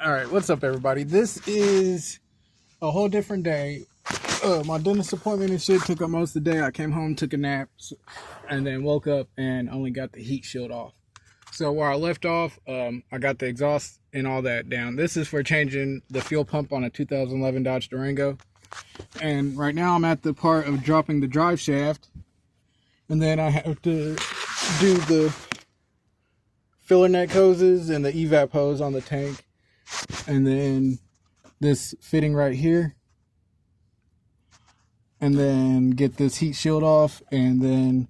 All right, what's up, everybody? This is a whole different day. My dentist appointment and shit took up most of the day. I came home, took a nap, and then woke up and only got the heat shield off. So where I left off, I got the exhaust and all that down. This is for changing the fuel pump on a 2011 Dodge Durango. And right now I'm at the part of dropping the drive shaft. And then I have to do the filler neck hoses and the evap hose on the tank. And then this fitting right here. And then get this heat shield off, and then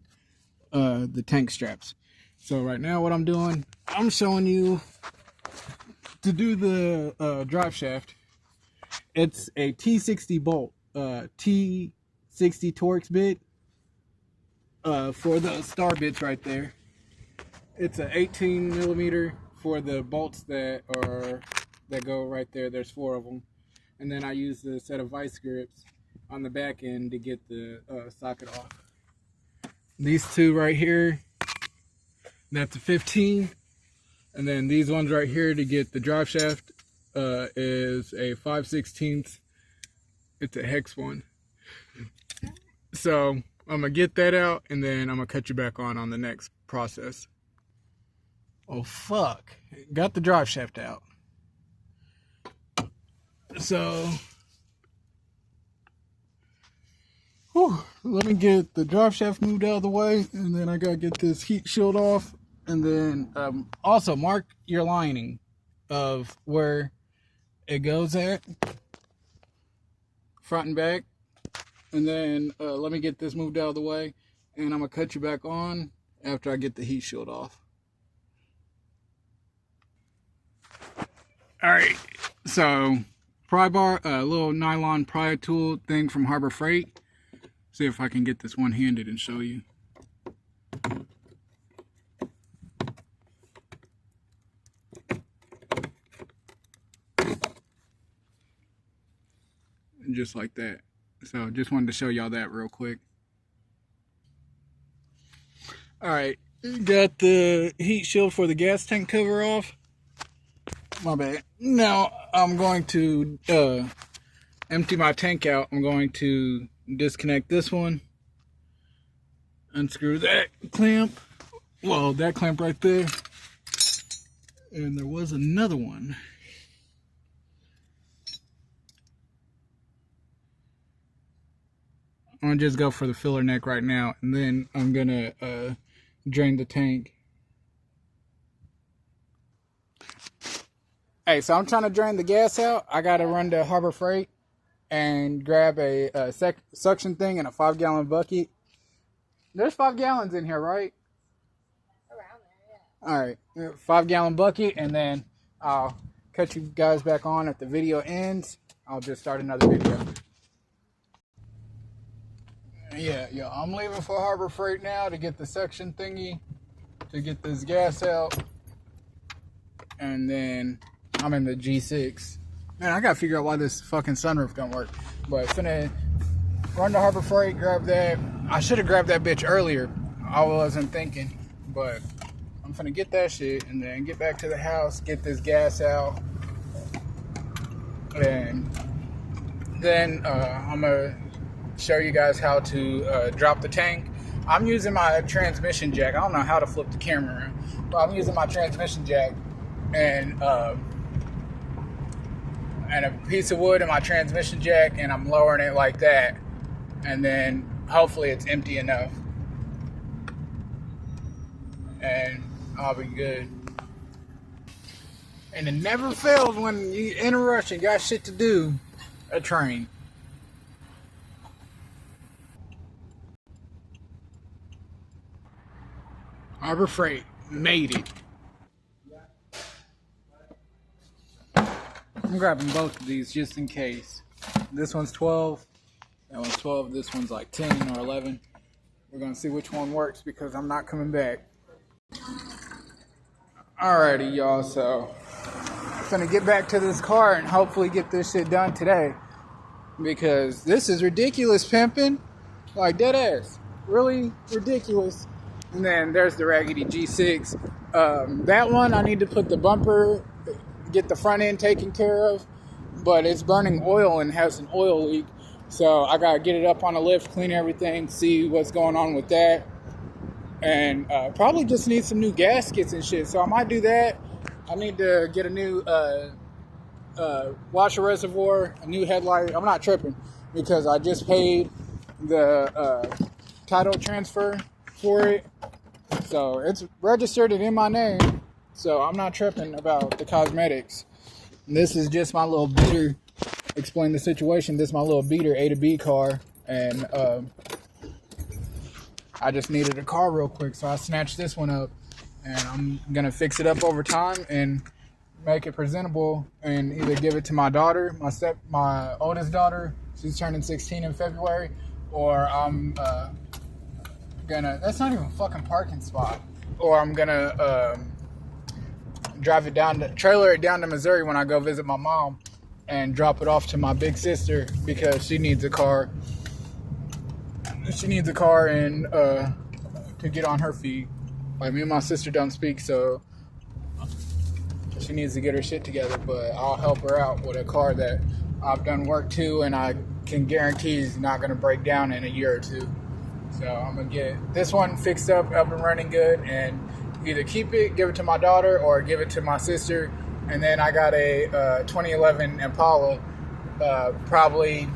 the tank straps. So right now what I'm doing, I'm showing you to do the drive shaft. It's a T60 bolt, T60 Torx bit for the star bits right there. It's an 18 millimeter for the bolts that go right there. There's 4 of them. And then I use the set of vice grips on the back end to get the socket off. These two right here, that's a 15. And then these ones right here to get the drive shaft is a 5/16. It's a hex one. So I'm gonna get that out, and then I'm gonna cut you back on the next process. Oh fuck, got the drive shaft out. So let me get the drive shaft moved out of the way, and then I gotta get this heat shield off, and then also mark your lining of where it goes at, front and back. And then let me get this moved out of the way, and I'm gonna cut you back on after I get the heat shield off. All right, so pry bar, a little nylon pry tool thing from Harbor Freight. See if I can get this one-handed and show you. And just like that. So just wanted to show y'all that real quick. All right, got the heat shield for the gas tank cover off. My bad. Now I'm going to empty my tank out. I'm going to disconnect this one, unscrew that clamp, well, that clamp right there, and there was another one. I'm gonna just go for the filler neck right now, and then I'm gonna drain the tank. Hey, so I'm trying to drain the gas out. I gotta run to Harbor Freight and grab a suction thing and a 5-gallon bucket. There's 5 gallons in here, right? Around there, yeah. All right, 5-gallon bucket, and then I'll cut you guys back on at the video ends. I'll just start another video. Yeah, I'm leaving for Harbor Freight now to get the suction thingy, to get this gas out, and then I'm in the G6. Man, I gotta figure out why this fucking sunroof don't work. But finna run to Harbor Freight, grab that. I should have grabbed that bitch earlier. I wasn't thinking. But I'm finna get that shit and then get back to the house, get this gas out. And then I'm gonna show you guys how to drop the tank. I'm using my transmission jack. I don't know how to flip the camera around, but I'm using my transmission jack and a piece of wood in my transmission jack, and I'm lowering it like that, and then hopefully it's empty enough, and I'll be good. And it never fails when you in a rush and got shit to do, a train. Harbor Freight made it. I'm grabbing both of these just in case. This one's 12, that one's 12, this one's like 10 or 11. We're gonna see which one works because I'm not coming back. Alrighty, y'all, so I'm gonna get back to this car and hopefully get this shit done today. Because this is ridiculous pimping. Like, dead ass. Really ridiculous. And then there's the raggedy G6. That one I need to put the bumper get the front end taken care of, but it's burning oil and has an oil leak. So I gotta get it up on a lift, clean everything, see what's going on with that, and probably just need some new gaskets and shit. So I might do that. I need to get a new washer reservoir, a new headlight. I'm not tripping because I just paid the title transfer for it, so it's registered it in my name. So I'm not tripping about the cosmetics. And this is just my little beater. Explain the situation. This is my little beater A to B car, and I just needed a car real quick, so I snatched this one up, and I'm gonna fix it up over time and make it presentable, and either give it to my daughter, my oldest daughter. She's turning 16 in February, or I'm gonna. That's not even a fucking parking spot. Or I'm gonna drive it down, trailer it down to Missouri when I go visit my mom, and drop it off to my big sister because she needs a car. She needs a car and to get on her feet. Like, me and my sister don't speak, so she needs to get her shit together. But I'll help her out with a car that I've done work to, and I can guarantee is not going to break down in a year or two. So I'm gonna get this one fixed up and running good, and either keep it, give it to my daughter, or give it to my sister. And then I got a 2011 Impala. Probably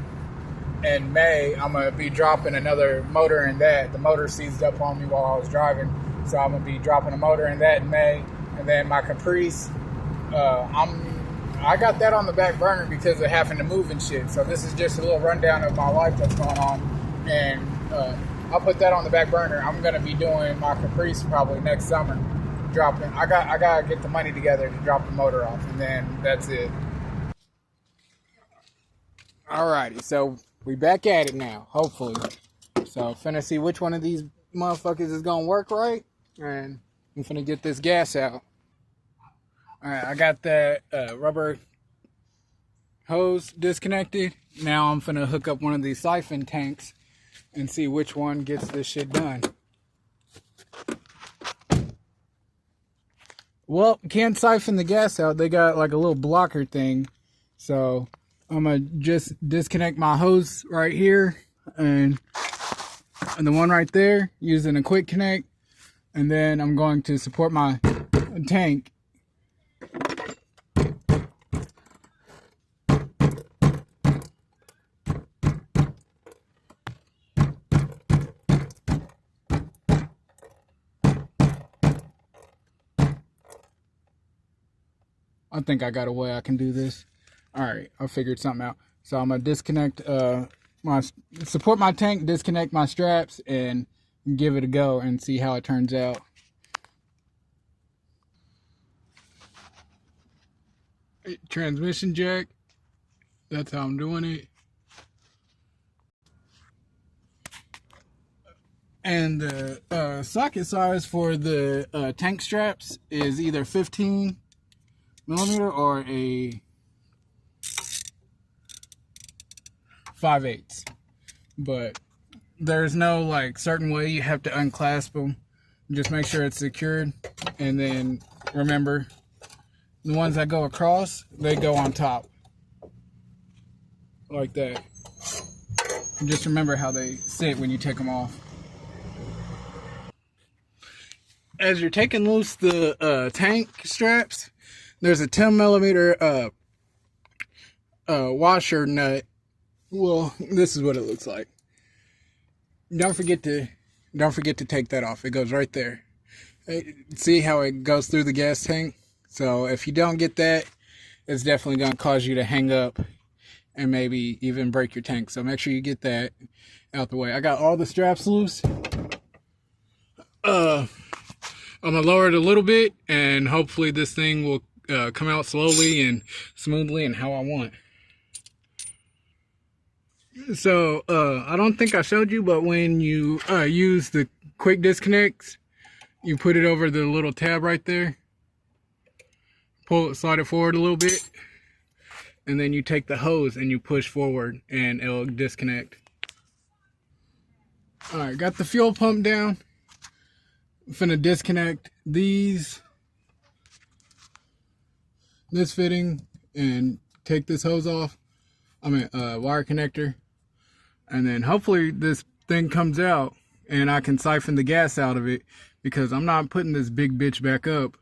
in May, I'm going to be dropping another motor in that. The motor seized up on me while I was driving, so I'm going to be dropping a motor in that in May. And then my Caprice, I got that on the back burner because of having to move and shit. So this is just a little rundown of my life that's going on, and I'll put that on the back burner. I'm going to be doing my Caprice probably next summer. Dropping. I gotta get the money together to drop the motor off, and then that's it. Alrighty, so we back at it now, hopefully. So finna see which one of these motherfuckers is gonna work right, and I'm finna get this gas out. Alright, I got that rubber hose disconnected. Now I'm finna hook up one of these siphon tanks and see which one gets this shit done. Well, can't siphon the gas out. They got like a little blocker thing. So I'm going to just disconnect my hose right here and the one right there using a quick connect. And then I'm going to support my tank. I think I got a way I can do this. All right, I figured something out. So I'm gonna disconnect support my tank, disconnect my straps, and give it a go and see how it turns out. Transmission jack. That's how I'm doing it. And the socket size for the tank straps is either 15 millimeter or a 5/8, but there's no like certain way you have to unclasp them. Just make sure it's secured, and then remember the ones that go across, they go on top like that. And just remember how they sit when you take them off. As you're taking loose the tank straps, there's a 10 millimeter washer nut. Well, this is what it looks like. Don't forget to take that off. It goes right there. See how it goes through the gas tank? So if you don't get that, it's definitely going to cause you to hang up and maybe even break your tank. So make sure you get that out the way. I got all the straps loose. I'm going to lower it a little bit, and hopefully this thing will come out slowly and smoothly and how I want. So I don't think I showed you, but when you use the quick disconnects, you put it over the little tab right there, pull it, slide it forward a little bit, and then you take the hose and you push forward and it'll disconnect. Alright, got the fuel pump down. I'm finna disconnect these this fitting and take this hose off. I mean, wire connector. And then hopefully this thing comes out and I can siphon the gas out of it, because I'm not putting this big bitch back up.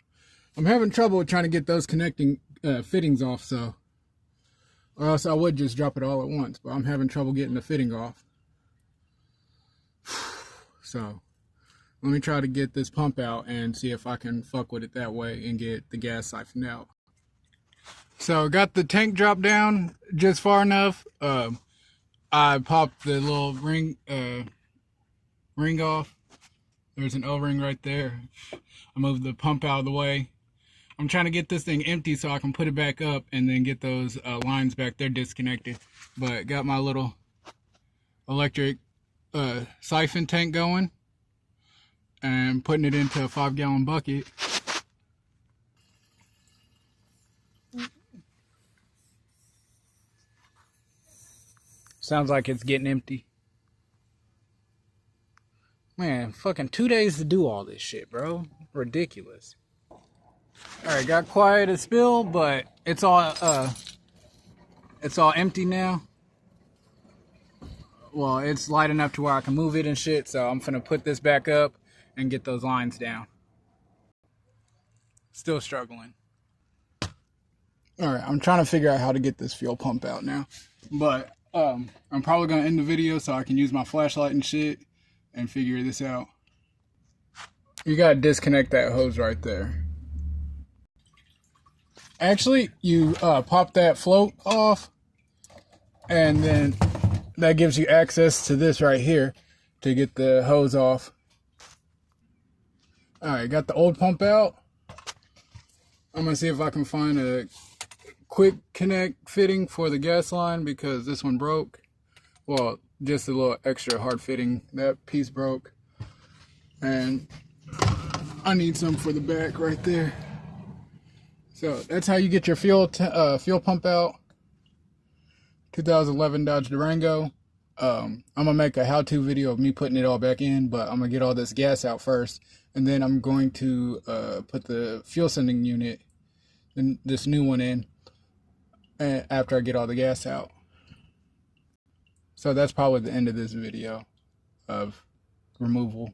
I'm having trouble trying to get those connecting fittings off, so, or else I would just drop it all at once, but I'm having trouble getting the fitting off. So let me try to get this pump out and see if I can fuck with it that way and get the gas siphoned out. So got the tank dropped down just far enough. I popped the little ring off. There's an O-ring right there. I moved the pump out of the way. I'm trying to get this thing empty so I can put it back up and then get those lines back there disconnected. But got my little electric siphon tank going and putting it into a 5-gallon bucket. Sounds like it's getting empty. Man, fucking 2 days to do all this shit, bro. Ridiculous. Alright, got quiet as spill, but it's all empty now. Well, it's light enough to where I can move it and shit, so I'm finna put this back up and get those lines down. Still struggling. Alright, I'm trying to figure out how to get this fuel pump out now. But I'm probably gonna end the video so I can use my flashlight and shit and figure this out. You gotta disconnect that hose right there. Actually, you pop that float off, and then that gives you access to this right here to get the hose off. Alright, got the old pump out. I'm gonna see if I can find a quick connect fitting for the gas line, because this one broke. Well, just a little extra hard fitting. That piece broke, and I need some for the back right there. So that's how you get your fuel pump out. 2011 Dodge Durango. I'm gonna make a how-to video of me putting it all back in, but I'm gonna get all this gas out first, and then I'm going to put the fuel sending unit, this new one, in after I get all the gas out. So that's probably the end of this video of removal.